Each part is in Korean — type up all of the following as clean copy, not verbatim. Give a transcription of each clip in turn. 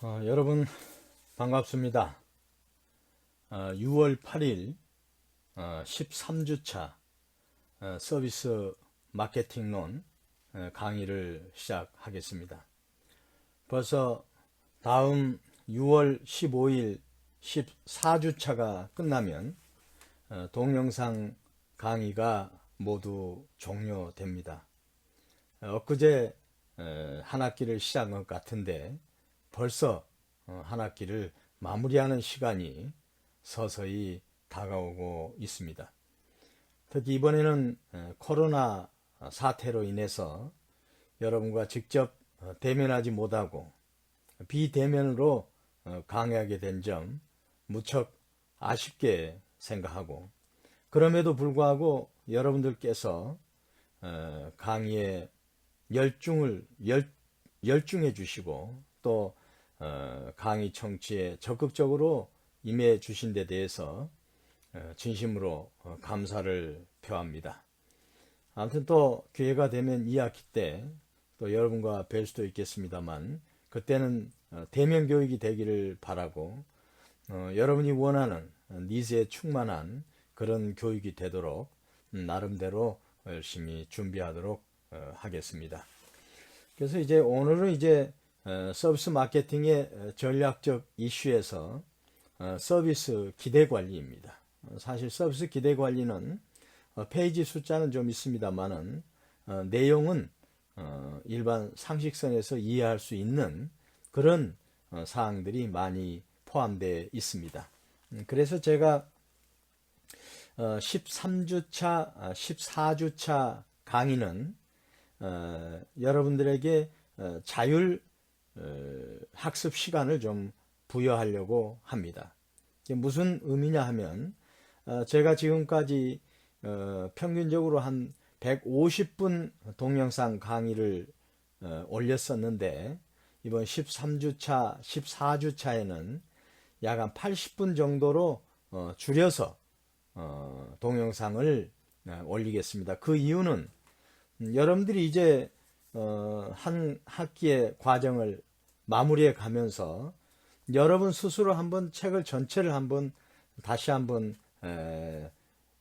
여러분 반갑습니다. 6월 8일 13주차 서비스 마케팅론 강의를 시작하겠습니다. 벌써 다음 6월 15일 14주차가 끝나면 동영상 강의가 모두 종료됩니다. 엊그제 한 학기를 시작한 것 같은데 벌써 한 학기를 마무리하는 시간이 서서히 다가오고 있습니다. 특히 이번에는 코로나 사태로 인해서 여러분과 직접 대면하지 못하고 비대면으로 강의하게 된 점 무척 아쉽게 생각하고, 그럼에도 불구하고 여러분들께서 강의에 열중해 주시고 또 강의 청취에 적극적으로 임해 주신 데 대해서 진심으로 감사를 표합니다. 아무튼 또 기회가 되면 2학기 때 또 여러분과 뵐 수도 있겠습니다만, 그때는 대면 교육이 되기를 바라고 여러분이 원하는 니즈에 충만한 그런 교육이 되도록 나름대로 열심히 준비하도록 하겠습니다. 그래서 이제 오늘은 서비스 마케팅의 전략적 이슈에서 서비스 기대 관리입니다. 사실 서비스 기대 관리는 페이지 숫자는 좀 있습니다만은 내용은 일반 상식선에서 이해할 수 있는 그런 사항들이 많이 포함되어 있습니다. 그래서 제가 13주차, 14주차 강의는 여러분들에게 자율 학습 시간을 좀 부여하려고 합니다. 이게 무슨 의미냐 하면 제가 지금까지 평균적으로 한 150분 동영상 강의를 올렸었는데 이번 13주차, 14주차에는 약 한 80분 정도로 줄여서 동영상을 올리겠습니다. 그 이유는 여러분들이 이제 한 학기의 과정을 마무리해 가면서 여러분 스스로 한번 책을 전체를 다시 한번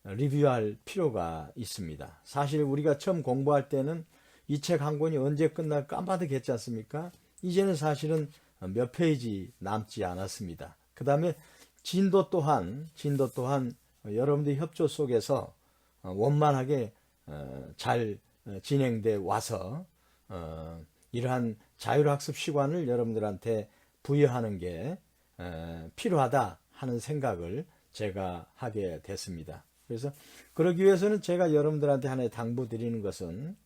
리뷰할 필요가 있습니다. 사실 우리가 처음 공부할 때는 이 책 한 권이 언제 끝날까 깜빡했지 않습니까? 이제는 사실은 몇 페이지 남지 않았습니다. 그 다음에 진도 또한 여러분들의 협조 속에서 원만하게 잘 진행돼 와서 이러한 자율학습 시간을 여러분들한테 부여하는 게 필요하다 하는 생각을 제가 하게 됐습니다. 그래서 그러기 위해서는 제가 여러분들한테 하나 당부드리는 것은,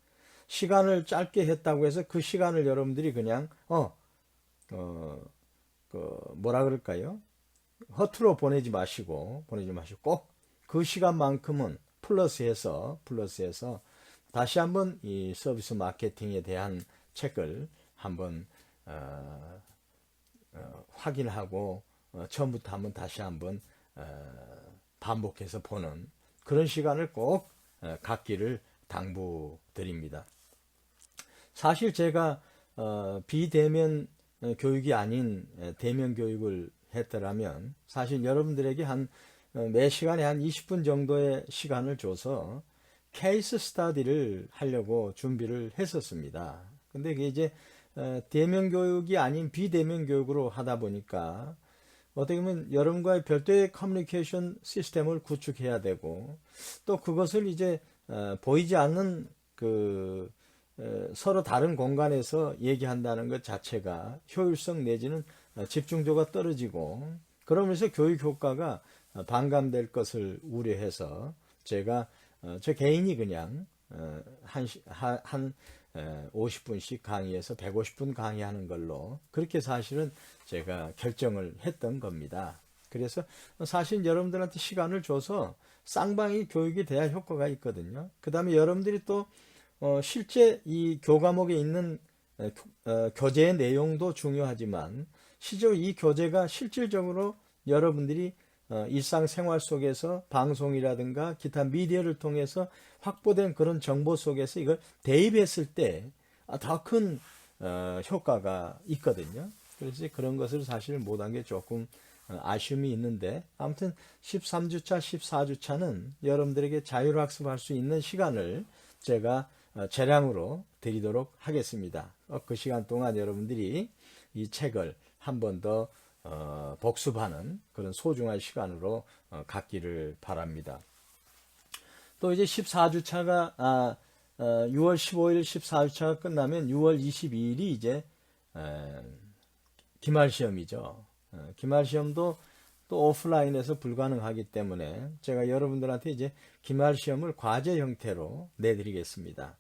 시간을 짧게 했다고 해서 그 시간을 여러분들이 그냥 뭐라 그럴까요? 허투루 보내지 마시고 꼭 그 시간만큼은 플러스해서 다시 한번 이 서비스 마케팅에 대한 책을 한번 확인하고 처음부터 다시 한번 반복해서 보는 그런 시간을 꼭 갖기를 당부드립니다. 사실 제가 비대면 교육이 아닌 대면 교육을 했더라면 사실 여러분들에게 매 시간에 한 20분 정도의 시간을 줘서 케이스 스터디를 하려고 준비를 했었습니다. 근데 이게 이제 대면 교육이 아닌 비대면 교육으로 하다 보니까 어떻게 보면 여러분과의 별도의 커뮤니케이션 시스템을 구축해야 되고, 또 그것을 이제 보이지 않는 서로 다른 공간에서 얘기한다는 것 자체가 효율성 내지는 집중도가 떨어지고, 그러면서 교육 효과가 반감될 것을 우려해서 제가 저 개인이 그냥 한 50분씩 강의해서 150분 강의하는 걸로 그렇게 사실은 제가 결정을 했던 겁니다. 그래서 사실 여러분들한테 시간을 줘서 쌍방이 교육이 돼야 효과가 있거든요. 그 다음에 여러분들이 또 실제 이 교과목에 있는 교재의 내용도 중요하지만 실제로 이 교재가 실질적으로 여러분들이 일상생활 속에서 방송이라든가 기타 미디어를 통해서 확보된 그런 정보 속에서 이걸 대입했을 때 더 큰 효과가 있거든요. 그래서 그런 것을 사실 못한 게 조금 아쉬움이 있는데, 아무튼 13주차, 14주차는 여러분들에게 자율학습할 수 있는 시간을 제가 재량으로 드리도록 하겠습니다. 그 시간 동안 여러분들이 이 책을 한 번 더 복습하는 그런 소중한 시간으로 갖기를 바랍니다. 또 이제 14주차가 6월 15일 14주차가 끝나면 6월 22일이 이제 기말 시험이죠. 기말 시험도 또 오프라인에서 불가능하기 때문에 제가 여러분들한테 이제 기말 시험을 과제 형태로 내드리겠습니다.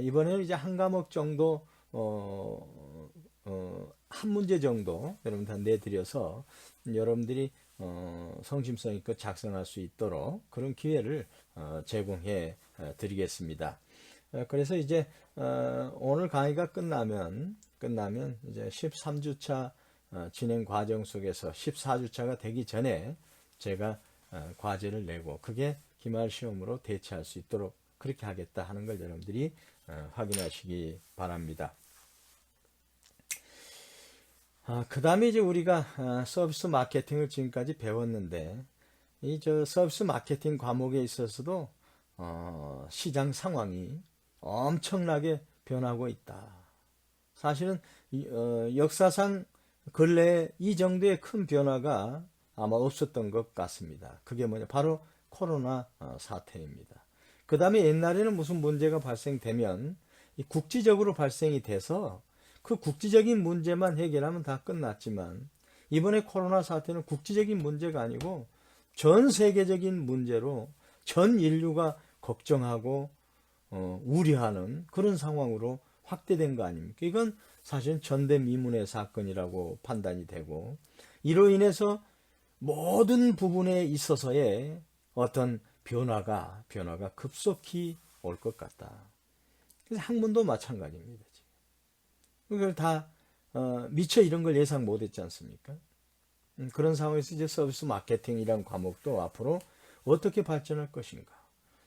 이번에는 이제 한 과목 정도 한 문제 정도 여러분들한테 내드려서 여러분들이 성심성 있게 작성할 수 있도록 그런 기회를 제공해 드리겠습니다. 그래서 이제 오늘 강의가 끝나면 이제 13주차 진행 과정 속에서 14주차가 되기 전에 제가 과제를 내고 그게 기말 시험으로 대체할 수 있도록 그렇게 하겠다 하는 걸 여러분들이 확인하시기 바랍니다. 그 다음에 이제 우리가 서비스 마케팅을 지금까지 배웠는데, 이 서비스 마케팅 과목에 있어서도 시장 상황이 엄청나게 변하고 있다. 사실은 역사상 근래에 이 정도의 큰 변화가 아마 없었던 것 같습니다. 그게 뭐냐? 바로 코로나 사태입니다. 그 다음에 옛날에는 무슨 문제가 발생되면 국지적으로 발생이 돼서 그 국지적인 문제만 해결하면 다 끝났지만, 이번에 코로나 사태는 국지적인 문제가 아니고 전 세계적인 문제로 전 인류가 걱정하고 우려하는 그런 상황으로 확대된 거 아닙니까? 이건 사실은 전대미문의 사건이라고 판단이 되고, 이로 인해서 모든 부분에 있어서의 어떤 변화가 급속히 올 것 같다. 그래서 학문도 마찬가지입니다. 그걸 다 미처 이런 걸 예상 못했지 않습니까? 그런 상황에서 이제 서비스 마케팅이란 과목도 앞으로 어떻게 발전할 것인가?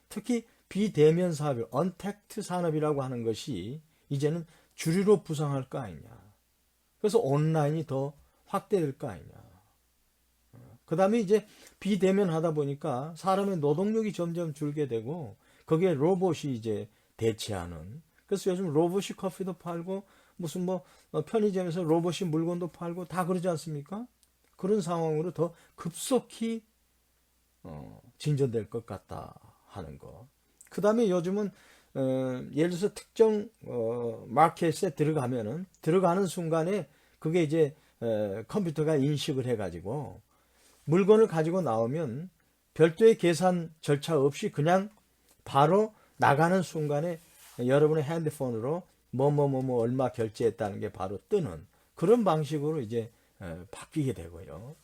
특히 비대면 사업, 언택트 산업이라고 하는 것이 이제는 주류로 부상할 거 아니냐. 그래서 온라인이 더 확대될 거 아니냐. 그 다음에 이제 비대면 하다 보니까 사람의 노동력이 점점 줄게 되고 거기에 로봇이 이제 대체하는. 그래서 요즘 로봇이 커피도 팔고 무슨 편의점에서 로봇이 물건도 팔고 다 그러지 않습니까? 그런 상황으로 더 급속히 진전될 것 같다 하는 거. 그 다음에 요즘은 예를 들어서 특정 마켓에 들어가는 순간에 그게 이제 컴퓨터가 인식을 해가지고 물건을 가지고 나오면 별도의 계산 절차 없이 그냥 바로 나가는 순간에 여러분의 핸드폰으로 얼마 결제했다는 게 바로 뜨는 그런 방식으로 이제 바뀌게 되고요.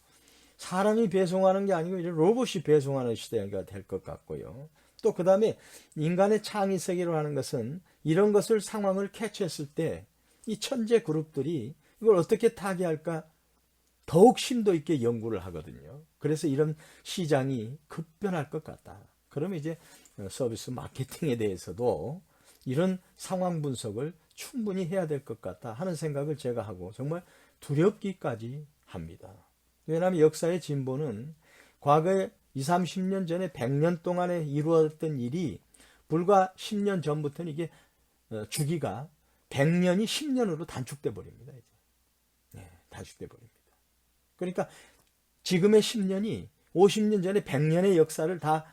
사람이 배송하는 게 아니고 이제 로봇이 배송하는 시대가 될 것 같고요. 또 그 다음에 인간의 창의세계로 하는 것은 이런 것을 상황을 캐치했을 때 이 천재 그룹들이 이걸 어떻게 타개할까 더욱 심도 있게 연구를 하거든요. 그래서 이런 시장이 급변할 것 같다. 그러면 이제 서비스 마케팅에 대해서도 이런 상황 분석을 충분히 해야 될 것 같다 하는 생각을 제가 하고 정말 두렵기까지 합니다. 왜냐하면 역사의 진보는 과거에 20, 30년 전에 100년 동안에 이루어졌던 일이 불과 10년 전부터는 이게 주기가 100년이 10년으로 단축돼 버립니다. 이제. 네, 단축돼 버립니다. 그러니까 지금의 10년이 50년 전에 100년의 역사를 다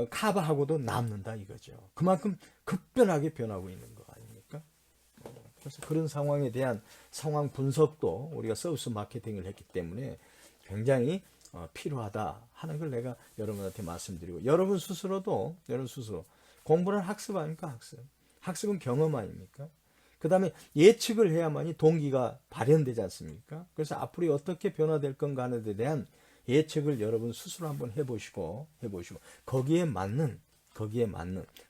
커버하고도 남는다 이거죠. 그만큼 급변하게 변하고 있는 거 아닙니까? 그래서 그런 상황에 대한 상황 분석도 우리가 서비스 마케팅을 했기 때문에 굉장히 필요하다 하는 걸 내가 여러분한테 말씀드리고, 여러분 스스로 공부는 학습 아닙니까? 학습은 경험 아닙니까? 그 다음에 예측을 해야만이 동기가 발현되지 않습니까? 그래서 앞으로 어떻게 변화될 건가 하는 데 대한 예측을 여러분 스스로 한번 해보시고 거기에 맞는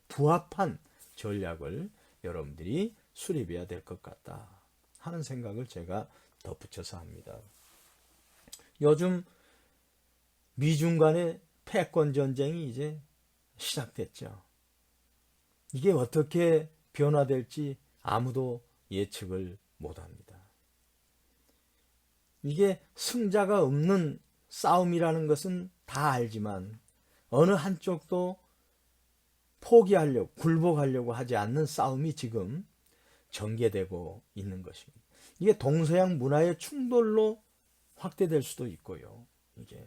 부합한 전략을 여러분들이 수립해야 될 것 같다 하는 생각을 제가 덧붙여서 합니다. 요즘 미중 간의 패권 전쟁이 이제 시작됐죠. 이게 어떻게 변화될지 아무도 예측을 못합니다. 이게 승자가 없는 싸움이라는 것은 다 알지만 어느 한쪽도 포기하려고 굴복하려고 하지 않는 싸움이 지금 전개되고 있는 것입니다. 이게 동서양 문화의 충돌로 확대될 수도 있고요. 이게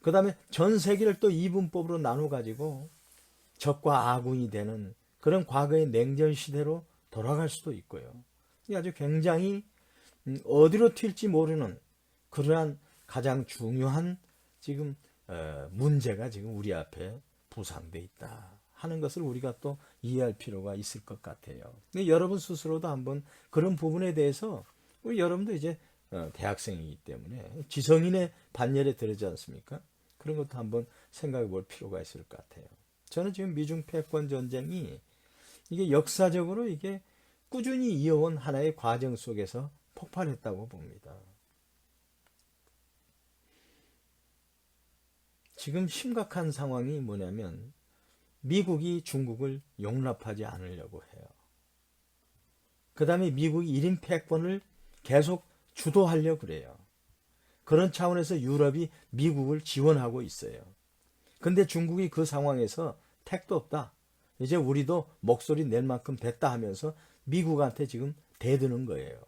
그 다음에 전 세계를 또 이분법으로 나눠 가지고 적과 아군이 되는 그런 과거의 냉전 시대로 돌아갈 수도 있고요. 이게 아주 굉장히 어디로 튈지 모르는 그러한 가장 중요한 지금 문제가 지금 우리 앞에 부상돼 있다 하는 것을 우리가 또 이해할 필요가 있을 것 같아요. 근데 여러분 스스로도 한번 그런 부분에 대해서 우리 여러분도 이제 대학생이기 때문에 지성인의 반열에 들지 않습니까? 그런 것도 한번 생각해 볼 필요가 있을 것 같아요. 저는 지금 미중 패권 전쟁이 이게 역사적으로 이게 꾸준히 이어온 하나의 과정 속에서 폭발했다고 봅니다. 지금 심각한 상황이 뭐냐면 미국이 중국을 용납하지 않으려고 해요. 그 다음에 미국이 1인 패권을 계속 주도하려고 그래요. 그런 차원에서 유럽이 미국을 지원하고 있어요. 근데 중국이 그 상황에서 택도 없다. 이제 우리도 목소리 낼 만큼 됐다 하면서 미국한테 지금 대드는 거예요.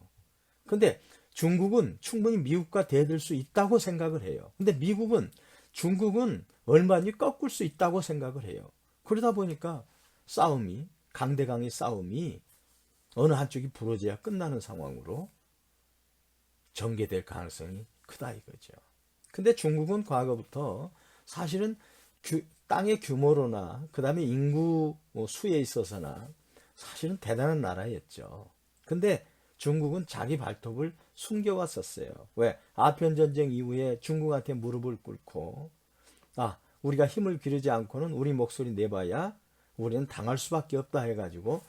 근데 중국은 충분히 미국과 대들 수 있다고 생각을 해요. 근데 미국은 중국은 얼마든지 꺾을 수 있다고 생각을 해요. 그러다 보니까 싸움이 강대강의 싸움이 어느 한쪽이 부러져야 끝나는 상황으로 전개될 가능성이 크다 이거죠. 근데 중국은 과거부터 사실은 땅의 규모로나 그 다음에 인구 수에 있어서나 사실은 대단한 나라였죠. 근데 중국은 자기 발톱을 숨겨왔었어요. 왜? 아편전쟁 이후에 중국한테 무릎을 꿇고 우리가 힘을 기르지 않고는 우리 목소리 내봐야 우리는 당할 수밖에 없다 해가지고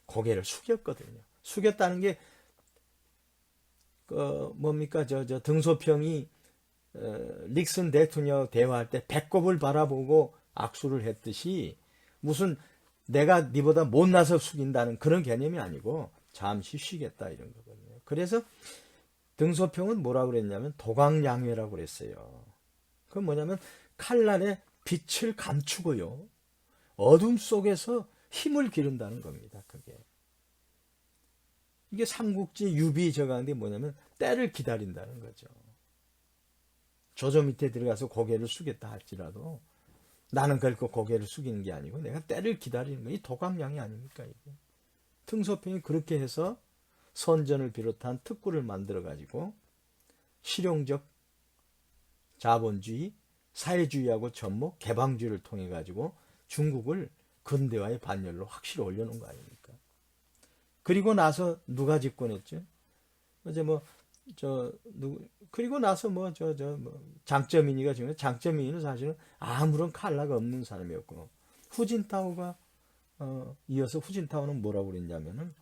고개를 숙였거든요. 숙였다는 게 뭡니까? 등소평이 닉슨 대통령 대화할 때 배꼽을 바라보고 악수를 했듯이 무슨 내가 니보다 못나서 숙인다는 그런 개념이 아니고 잠시 쉬겠다 이런 거거든요. 그래서 등소평은 뭐라고 그랬냐면 도강양회라고 그랬어요. 그건 뭐냐면 칼날에 빛을 감추고요. 어둠 속에서 힘을 기른다는 겁니다. 그게. 이게 삼국지 유비 저가는 게 뭐냐면 때를 기다린다는 거죠. 조조 밑에 들어가서 고개를 숙였다 할지라도 나는 결코 고개를 숙이는 게 아니고 내가 때를 기다리는 거예요. 이 도감량이 아닙니까? 이게. 등소평이 그렇게 해서 선전을 비롯한 특구를 만들어 가지고 실용적 자본주의, 사회주의하고 접목, 개방주의를 통해 가지고 중국을 근대화의 반열로 확실히 올려놓은 거 아닙니까? 그리고 나서 누가 집권했죠? 이제 그리고 나서 장쩌민이가 지금 장쩌민이는 사실은 아무런 칼라가 없는 사람이었고 후진타오가 이어서 후진타오는 뭐라고 그랬냐면은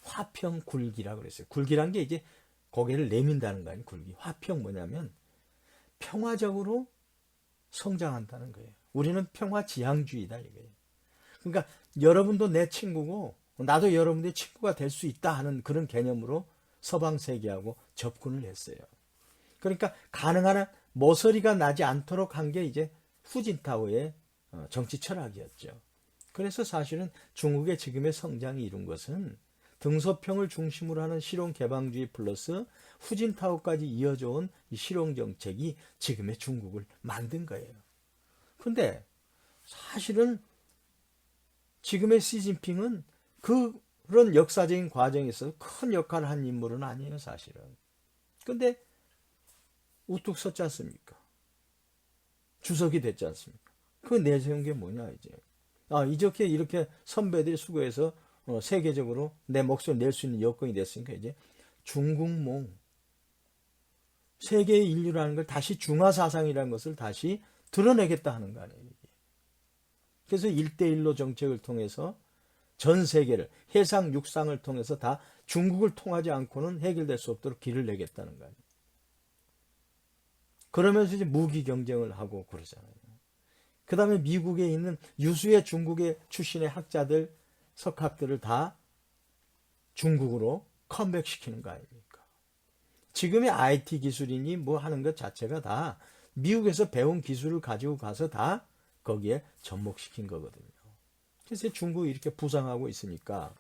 화평 굴기라고 그랬어요. 굴기란 게 이제 고개를 내민다는 거 아니에요. 굴기. 화평 뭐냐면 평화적으로 성장한다는 거예요. 우리는 평화지향주의다 이거예요. 그러니까 여러분도 내 친구고 나도 여러분의 친구가 될 수 있다 하는 그런 개념으로 서방 세계하고 접근을 했어요. 그러니까 가능한 한 모서리가 나지 않도록 한 게 이제 후진타오의 정치 철학이었죠. 그래서 사실은 중국의 지금의 성장이 이룬 것은 등소평을 중심으로 하는 실용개방주의 플러스 후진타오까지 이어져 온 이 실용정책이 지금의 중국을 만든 거예요. 근데 사실은 지금의 시진핑은 그런 역사적인 과정에서 큰 역할을 한 인물은 아니에요, 사실은. 근데 우뚝 섰지 않습니까? 주석이 됐지 않습니까? 그 내세운 게 뭐냐, 이제. 이렇게 선배들이 수고해서 세계적으로 내 목소리 낼 수 있는 여건이 됐으니까 이제 중국몽, 세계의 인류라는 걸 다시 중화사상이라는 것을 다시 드러내겠다 하는 거 아니에요. 이게. 그래서 1대1로 정책을 통해서 전 세계를, 해상, 육상을 통해서 다 중국을 통하지 않고는 해결될 수 없도록 길을 내겠다는 거 아니에요. 그러면서 이제 무기 경쟁을 하고 그러잖아요. 그 다음에 미국에 있는 유수의 중국의 출신의 학자들, 석학들을 다 중국으로 컴백시키는 거 아닙니까? 지금의 IT 기술이니 뭐 하는 것 자체가 다 미국에서 배운 기술을 가지고 가서 다 거기에 접목시킨 거거든요. 그래서 중국이 이렇게 부상하고 있으니까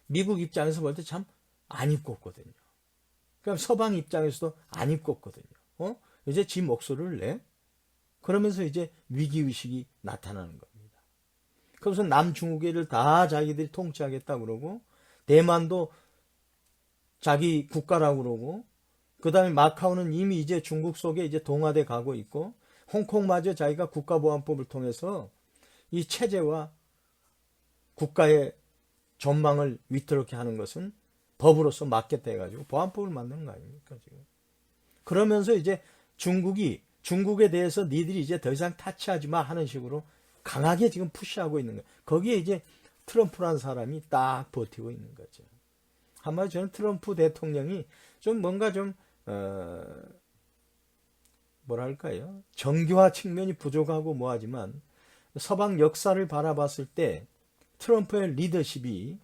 미국 입장에서 볼 때 참 안 입고 없거든요. 그럼 서방 입장에서도 안 입고 없거든요. 이제 지 목소리를 내? 그러면서 이제 위기의식이 나타나는 겁니다. 그래서 남중국해를 다 자기들이 통치하겠다 그러고, 대만도 자기 국가라고 그러고, 그 다음에 마카오는 이미 이제 중국 속에 이제 동화돼 가고 있고, 홍콩마저 자기가 국가보안법을 통해서 이 체제와 국가의 전망을 위태롭게 하는 것은 법으로서 막겠다 해가지고 보안법을 만드는 거 아닙니까, 지금. 그러면서 이제 중국에 대해서 니들이 이제 더 이상 타치하지 마 하는 식으로 강하게 지금 푸시하고 있는 거예요. 거기에 이제 트럼프라는 사람이 딱 버티고 있는 거죠. 한마디로 저는 트럼프 대통령이 좀 뭔가 좀 뭐랄까요, 정교화 측면이 부족하고 뭐하지만 서방 역사를 바라봤을 때 트럼프의 리더십이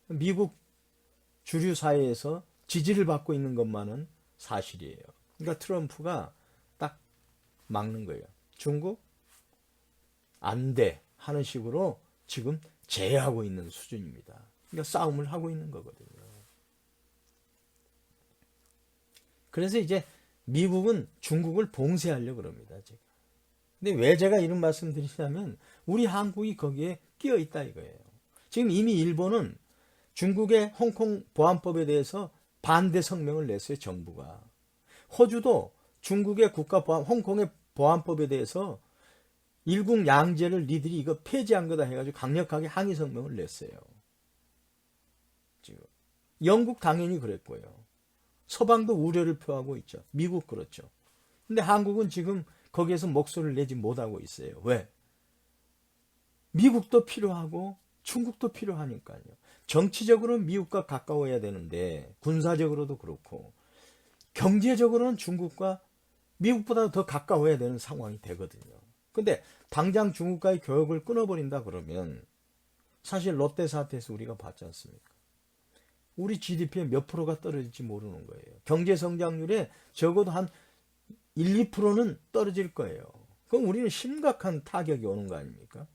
미국 주류 사회에서 지지를 받고 있는 것만은 사실이에요. 그러니까 트럼프가 딱 막는 거예요. 중국 안 돼 하는 식으로 지금 제어하고 있는 수준입니다. 그러니까 싸움을 하고 있는 거거든요. 그래서 이제 미국은 중국을 봉쇄하려고 그럽니다, 지금. 근데 왜 제가 이런 말씀 드리냐면 우리 한국이 거기에 끼어 있다 이거예요. 지금 이미 일본은 중국의 홍콩 보안법에 대해서 반대 성명을 냈어요, 정부가. 호주도 중국의 홍콩의 보안법에 대해서 일국 양제를 니들이 이거 폐지한 거다 해가지고 강력하게 항의 성명을 냈어요. 지금 영국 당연히 그랬고요. 서방도 우려를 표하고 있죠. 미국 그렇죠. 근데 한국은 지금 거기에서 목소리를 내지 못하고 있어요. 왜? 미국도 필요하고 중국도 필요하니까요. 정치적으로는 미국과 가까워야 되는데 군사적으로도 그렇고 경제적으로는 중국과 미국보다 더 가까워야 되는 상황이 되거든요. 근데 당장 중국과의 교역을 끊어버린다 그러면 사실 롯데 사태에서 우리가 봤지 않습니까? 우리 GDP의 몇 프로가 떨어질지 모르는 거예요. 경제 성장률에 적어도 한 1, 2%는 떨어질 거예요. 그럼 우리는 심각한 타격이 오는 거 아닙니까?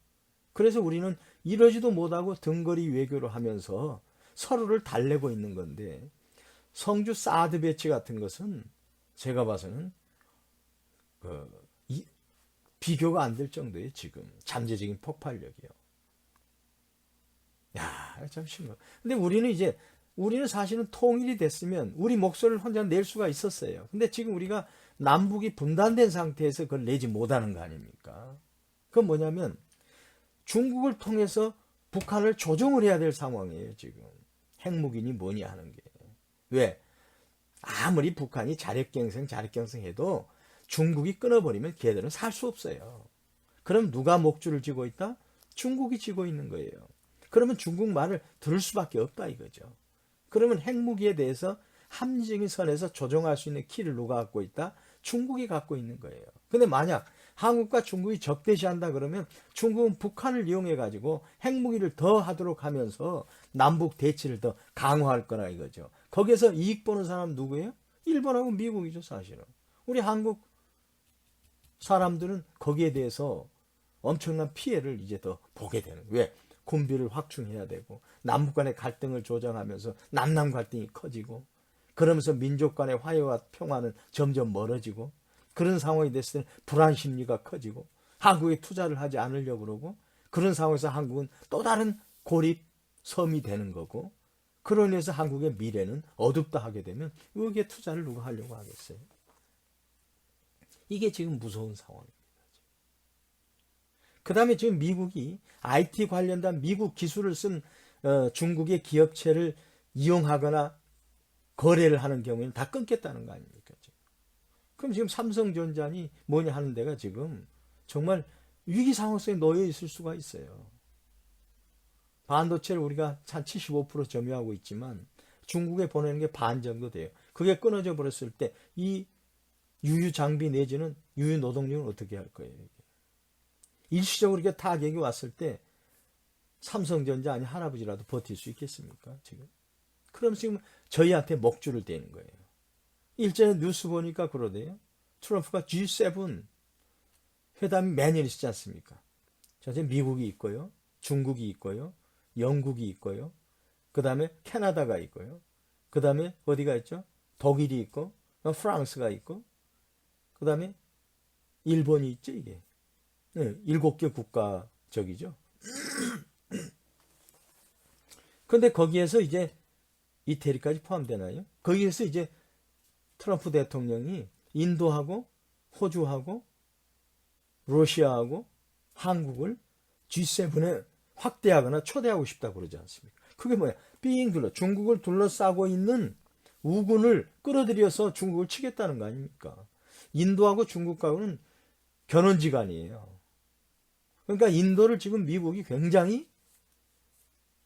그래서 우리는 이러지도 못하고 등거리 외교를 하면서 서로를 달래고 있는 건데 성주 사드 배치 같은 것은 제가 봐서는 비교가 안 될 정도예요. 지금 잠재적인 폭발력이요. 야, 참 심각. 근데 우리는 사실은 통일이 됐으면 우리 목소리를 혼자 낼 수가 있었어요. 근데 지금 우리가 남북이 분단된 상태에서 그걸 내지 못하는 거 아닙니까? 그건 뭐냐면 중국을 통해서 북한을 조종을 해야 될 상황이에요, 지금. 핵무기니 뭐니 하는 게. 왜? 아무리 북한이 자력갱생 해도 중국이 끊어버리면 걔들은 살 수 없어요. 그럼 누가 목줄을 쥐고 있다? 중국이 쥐고 있는 거예요. 그러면 중국 말을 들을 수밖에 없다 이거죠. 그러면 핵무기에 대해서 합리적인 선에서 조종할 수 있는 키를 누가 갖고 있다? 중국이 갖고 있는 거예요. 근데 만약 한국과 중국이 적대시한다 그러면 중국은 북한을 이용해 가지고 핵무기를 더 하도록 하면서 남북 대치를 더 강화할 거라 이거죠. 거기에서 이익 보는 사람 누구예요? 일본하고 미국이죠, 사실은. 우리 한국 사람들은 거기에 대해서 엄청난 피해를 이제 더 보게 되는 거예요. 왜? 군비를 확충해야 되고 남북 간의 갈등을 조정하면서 남남 갈등이 커지고 그러면서 민족 간의 화해와 평화는 점점 멀어지고 그런 상황이 됐을 때 불안 심리가 커지고 한국에 투자를 하지 않으려고 그러고 그런 상황에서 한국은 또 다른 고립 섬이 되는 거고 그로 인해서 한국의 미래는 어둡다 하게 되면 여기에 투자를 누가 하려고 하겠어요? 이게 지금 무서운 상황입니다. 그 다음에 지금 미국이 IT 관련된 미국 기술을 쓴 중국의 기업체를 이용하거나 거래를 하는 경우에는 다 끊겠다는 거 아닙니까? 그럼 지금 삼성전자니 뭐냐 하는 데가 지금 정말 위기 상황 속에 놓여 있을 수가 있어요. 반도체를 우리가 한 75% 점유하고 있지만 중국에 보내는 게 반 정도 돼요. 그게 끊어져 버렸을 때 이 유유 장비 내지는 유유 노동력은 어떻게 할 거예요? 이게. 일시적으로 이렇게 타격이 왔을 때 삼성전자 아니 할아버지라도 버틸 수 있겠습니까? 지금. 그럼 지금 저희한테 목줄을 대는 거예요. 일전에 뉴스 보니까 그러대요. 트럼프가 G7 회담이 매년 있지 않습니까? 전체 미국이 있고요. 중국이 있고요. 영국이 있고요. 그 다음에 캐나다가 있고요. 그 다음에 어디가 있죠? 독일이 있고 프랑스가 있고 그 다음에 일본이 있죠. 이게 네, 7개 국가적이죠. 근데 거기에서 이제 이태리까지 포함되나요? 거기에서 이제 트럼프 대통령이 인도하고 호주하고 러시아하고 한국을 G7에 확대하거나 초대하고 싶다고 그러지 않습니까? 그게 뭐야? 중국을 둘러싸고 있는 우군을 끌어들여서 중국을 치겠다는 거 아닙니까? 인도하고 중국하고는 견원지간이에요. 그러니까 인도를 지금 미국이 굉장히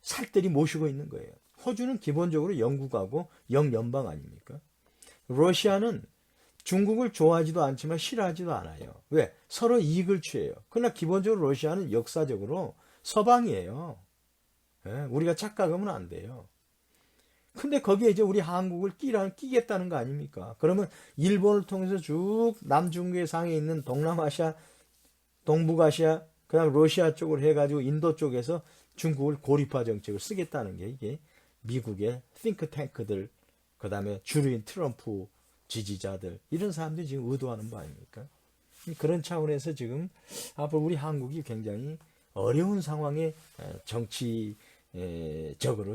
살뜰히 모시고 있는 거예요. 호주는 기본적으로 영국하고 영연방 아닙니까? 러시아는 중국을 좋아하지도 않지만 싫어하지도 않아요. 왜? 서로 이익을 취해요. 그러나 기본적으로 러시아는 역사적으로 서방이에요. 예, 우리가 착각하면 안 돼요. 근데 거기에 이제 우리 한국을 끼겠다는 거 아닙니까? 그러면 일본을 통해서 쭉 남중국해 상에 있는 동남아시아, 동북아시아, 그 다음 러시아 쪽을 해가지고 인도 쪽에서 중국을 고립화 정책을 쓰겠다는 게 이게 미국의 싱크탱크들, 그 다음에 주류인 트럼프 지지자들, 이런 사람들이 지금 의도하는 바 아닙니까? 그런 차원에서 지금 앞으로 우리 한국이 굉장히 어려운 상황에 정치적으로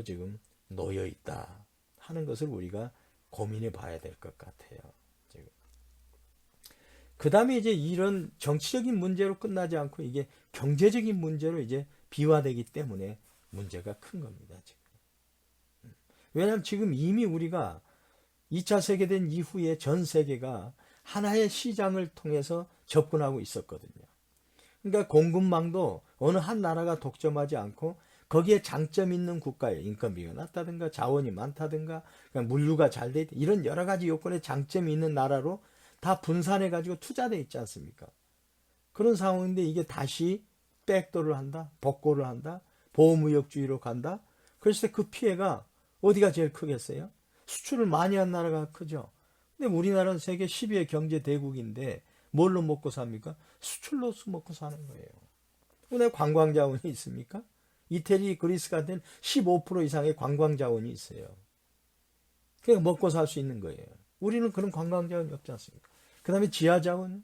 지금 놓여 있다 하는 것을 우리가 고민해 봐야 될 것 같아요. 지금. 그 다음에 이제 이런 정치적인 문제로 끝나지 않고 이게 경제적인 문제로 이제 비화되기 때문에 문제가 큰 겁니다. 지금. 왜냐하면 지금 이미 우리가 2차 세계대전 이후에 전 세계가 하나의 시장을 통해서 접근하고 있었거든요. 그러니까 공급망도 어느 한 나라가 독점하지 않고 거기에 장점 있는 국가에 인건비가 낮다든가 자원이 많다든가 물류가 잘 돼 있다 이런 여러 가지 요건에 장점이 있는 나라로 다 분산해 가지고 투자돼 있지 않습니까? 그런 상황인데 이게 다시 백도를 한다, 복고를 한다, 보호무역주의로 간다. 그랬을 때 그 피해가 어디가 제일 크겠어요? 수출을 많이 한 나라가 크죠. 근데 우리나라는 세계 10위의 경제 대국인데 뭘로 먹고 삽니까? 수출로 먹고 사는 거예요. 근데 관광 자원이 있습니까? 이태리, 그리스 같은 15% 이상의 관광 자원이 있어요. 그냥 먹고 살 수 있는 거예요. 우리는 그런 관광 자원이 없지 않습니까? 그 다음에 지하 자원.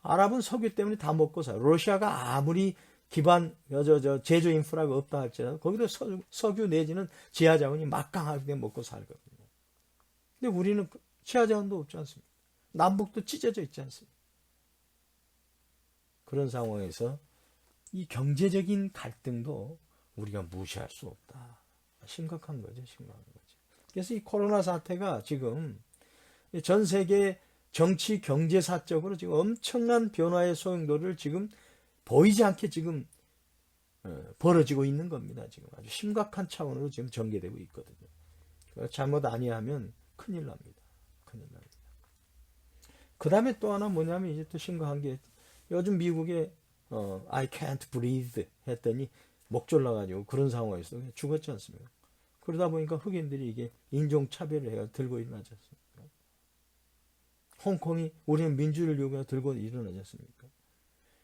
아랍은 석유 때문에 다 먹고 살아요. 러시아가 아무리 기반, 제조 인프라가 없다 할지라도 거기도 석유 내지는 지하 자원이 막강하게 먹고 살거든요. 근데 우리는 지하 자원도 없지 않습니까? 남북도 찢어져 있지 않습니까? 그런 상황에서 이 경제적인 갈등도 우리가 무시할 수 없다. 심각한 거죠, 심각한 거죠. 그래서 이 코로나 사태가 지금 전 세계 정치, 경제사적으로 지금 엄청난 변화의 소용돌이를 지금 보이지 않게 지금 벌어지고 있는 겁니다. 지금 아주 심각한 차원으로 지금 전개되고 있거든요. 잘못 아니하면 큰일 납니다. 큰일 납니다. 그 다음에 또 하나 뭐냐면 이제 또 심각한 게 요즘 미국에 I can't breathe 했더니 목 졸라가지고 그런 상황에서 죽었지 않습니까? 그러다 보니까 흑인들이 이게 인종차별을 해가 들고 일어나지 않습니까? 홍콩이 우리는 민주를 요구해 들고 일어나지 않습니까?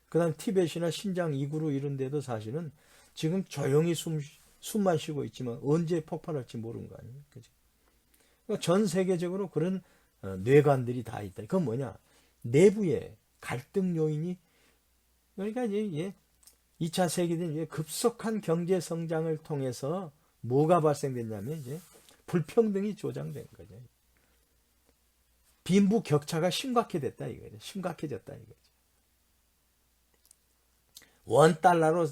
그 다음 티벳이나 신장 이구르 이런 데도 사실은 지금 조용히 숨만 쉬고 있지만 언제 폭발할지 모르는 거 아니에요? 그죠? 그러니까 전 세계적으로 그런 뇌관들이 다 있다. 그건 뭐냐? 내부의 갈등 요인이 그러니까 이제 2차 세계대전 급속한 경제 성장을 통해서 뭐가 발생됐냐면 이제 불평등이 조장된 거죠. 빈부 격차가 심각해졌다 이거죠. 심각해졌다 이거죠. $1로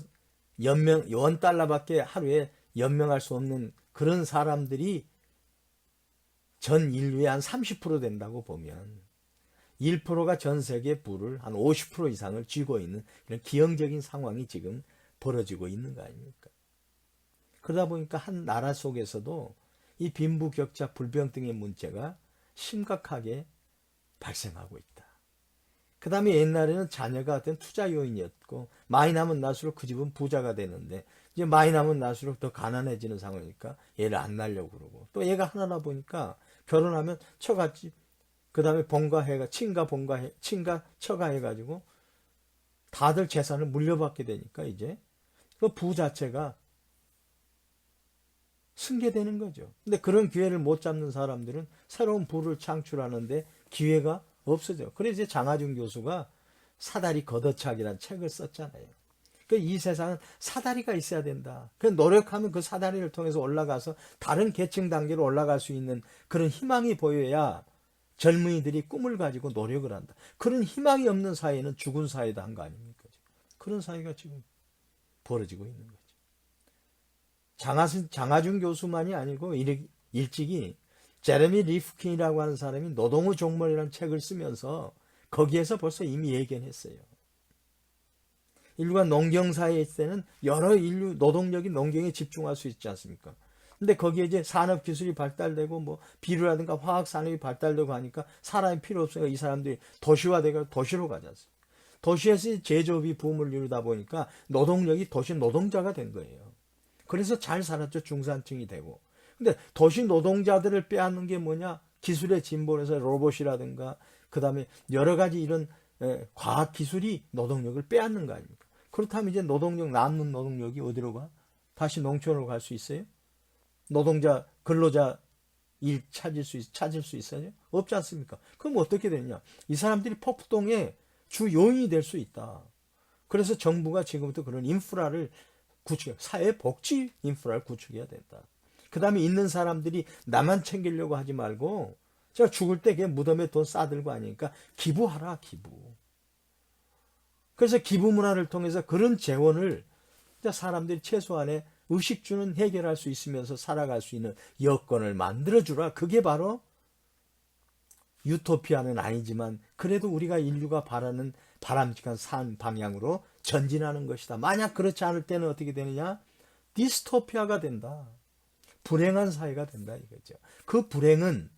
$1밖에 하루에 연명할 수 없는 그런 사람들이 전 인류의 한 30% 된다고 보면 1%가 전 세계 부를 한 50% 이상을 쥐고 있는 이런 기형적인 상황이 지금 벌어지고 있는 거 아닙니까? 그러다 보니까 한 나라 속에서도 이 빈부격차 불평등의 문제가 심각하게 발생하고 있다. 그 다음에 옛날에는 자녀가 어떤 투자 요인이었고 많이 나면 날수록 그 집은 부자가 되는데 이제 많이 나면 날수록 더 가난해지는 상황이니까 얘를 안 낳으려고 그러고 또 얘가 하나다 보니까 결혼하면 처갓집, 그 다음에 본가해가, 친가 처가 해가지고 다들 재산을 물려받게 되니까 이제 그 부 자체가 승계되는 거죠. 근데 그런 기회를 못 잡는 사람들은 새로운 부를 창출하는데 기회가 없어져. 그래서 이제 장하준 교수가 사다리 걷어차기란 책을 썼잖아요. 이 세상은 사다리가 있어야 된다. 노력하면 그 사다리를 통해서 올라가서 다른 계층 단계로 올라갈 수 있는 그런 희망이 보여야 젊은이들이 꿈을 가지고 노력을 한다. 그런 희망이 없는 사회는 죽은 사회다 한 거 아닙니까? 그런 사회가 지금 벌어지고 있는 거죠. 장하준 교수만이 아니고 일찍이 제레미 리프킨이라고 하는 사람이 노동의 종말이라는 책을 쓰면서 거기에서 벌써 이미 예견했어요. 인류가 농경사회에 있을 때는 여러 인류 노동력이 농경에 집중할 수 있지 않습니까? 근데 거기에 이제 산업기술이 발달되고 뭐 비료라든가 화학산업이 발달되고 하니까 사람이 필요 없으니까 이 사람들이 도시화되고 도시로 가지 않습니까? 도시에서 제조업이 붐을 이루다 보니까 노동력이 도시 노동자가 된 거예요. 그래서 잘 살았죠. 중산층이 되고. 근데 도시 노동자들을 빼앗는 게 뭐냐? 기술의 진보를 해서 로봇이라든가 그 다음에 여러 가지 이런 과학 기술이 노동력을 빼앗는 거 아닙니까? 그렇다면 이제 남는 노동력이 어디로 가? 다시 농촌으로 갈 수 있어요? 노동자, 근로자 일 찾을 수 있어요? 없지 않습니까? 그럼 어떻게 되느냐? 이 사람들이 폭동의 주 요인이 될 수 있다. 그래서 정부가 지금부터 그런 인프라를 사회복지 인프라를 구축해야 된다. 그 다음에 있는 사람들이 나만 챙기려고 하지 말고 제가 죽을 때 그냥 무덤에 돈 싸들고 하니까 기부하라, 기부. 그래서 기부 문화를 통해서 그런 재원을 사람들이 최소한의 의식주는 해결할 수 있으면서 살아갈 수 있는 여건을 만들어주라. 그게 바로 유토피아는 아니지만 그래도 우리가 인류가 바라는 바람직한 삶 방향으로 전진하는 것이다. 만약 그렇지 않을 때는 어떻게 되느냐? 디스토피아가 된다. 불행한 사회가 된다 이거죠. 그 불행은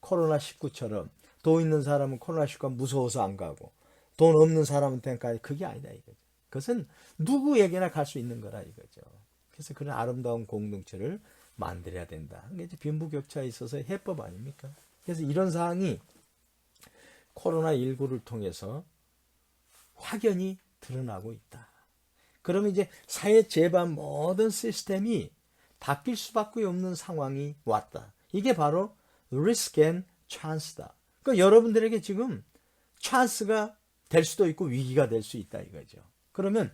코로나19처럼 돈 있는 사람은 코로나19가 무서워서 안 가고 돈 없는 사람한테까지 그게 아니다 이거죠. 그것은 누구에게나 갈 수 있는 거라 이거죠. 그래서 그런 아름다운 공동체를 만들어야 된다. 이게 이제 빈부격차에 있어서 해법 아닙니까? 그래서 이런 사항이 코로나19를 통해서 확연히 드러나고 있다. 그러면 이제 사회 제반 모든 시스템이 바뀔 수밖에 없는 상황이 왔다. 이게 바로 risk and chance다. 그러니까 여러분들에게 지금 찬스가 될 수도 있고 위기가 될 수 있다 이거죠. 그러면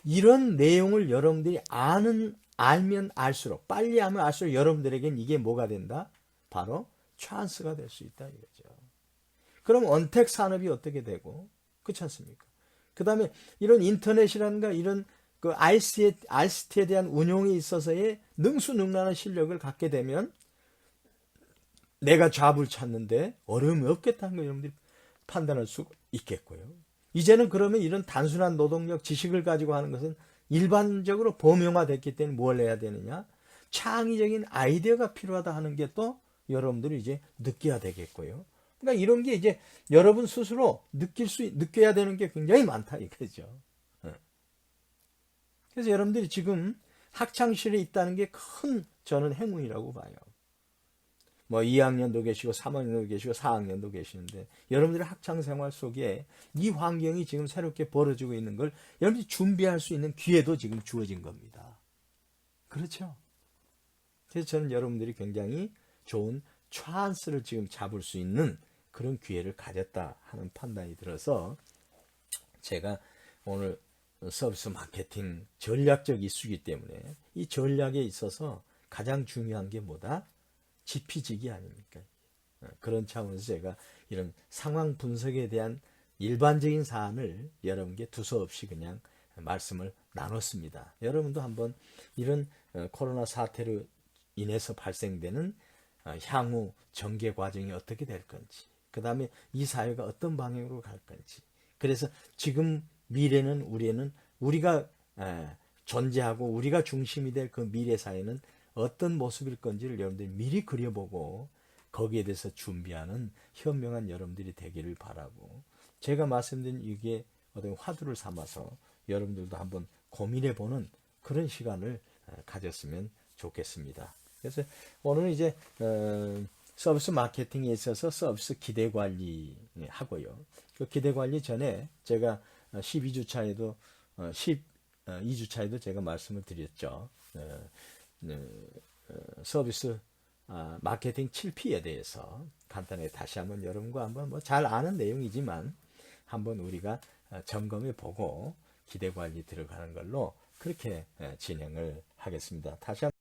이런 내용을 여러분들이 알면 알수록 빨리 하면 알수록 여러분들에겐 이게 뭐가 된다? 바로 찬스가 될 수 있다 이거죠. 그럼 언택 산업이 어떻게 되고 그렇지 않습니까? 그 다음에 이런 인터넷이라든가 이런 그 ICT에 대한 운용에 있어서의 능수능란한 실력을 갖게 되면 내가 잡을 찾는데 어려움이 없겠다는 걸 여러분들이 판단할 수 있겠고요. 이제는 그러면 이런 단순한 노동력, 지식을 가지고 하는 것은 일반적으로 범용화됐기 때문에 뭘 해야 되느냐? 창의적인 아이디어가 필요하다 하는 게 또 여러분들이 이제 느껴야 되겠고요. 그러니까 이런 게 이제 여러분 스스로 느껴야 되는 게 굉장히 많다 이거죠. 그래서 여러분들이 지금 학창시절에 있다는 게 큰 저는 행운이라고 봐요. 뭐 2학년도 계시고 3학년도 계시고 4학년도 계시는데 여러분들의 학창생활 속에 이 환경이 지금 새롭게 벌어지고 있는 걸 여러분들이 준비할 수 있는 기회도 지금 주어진 겁니다. 그렇죠? 그래서 저는 여러분들이 굉장히 좋은 찬스를 지금 잡을 수 있는 그런 기회를 가졌다 하는 판단이 들어서 제가 오늘 서비스 마케팅 전략적 이슈이기 때문에 이 전략에 있어서 가장 중요한 게 뭐다? 지피지기 아닙니까? 그런 차원에서 제가 이런 상황 분석에 대한 일반적인 사안을 여러분께 두서없이 그냥 말씀을 나눴습니다. 여러분도 한번 이런 코로나 사태로 인해서 발생되는 향후 전개 과정이 어떻게 될 건지, 그 다음에 이 사회가 어떤 방향으로 갈 건지, 그래서 지금 미래는 우리가 존재하고 우리가 중심이 될 그 미래 사회는 어떤 모습일 건지를 여러분들이 미리 그려보고 거기에 대해서 준비하는 현명한 여러분들이 되기를 바라고, 제가 말씀드린 이게 어떤 화두를 삼아서 여러분들도 한번 고민해보는 그런 시간을 가졌으면 좋겠습니다. 그래서 오늘은 이제 서비스 마케팅에 있어서 서비스 기대 관리 하고요. 그 기대 관리 전에 제가 12주차에도 12주차에도 제가 말씀을 드렸죠. 서비스 마케팅 7P에 대해서 간단하게 다시 한번 여러분과 한번 뭐 잘 아는 내용이지만 한번 우리가 점검해 보고 기대 관리 들어가는 걸로 그렇게 진행을 하겠습니다. 다시 한번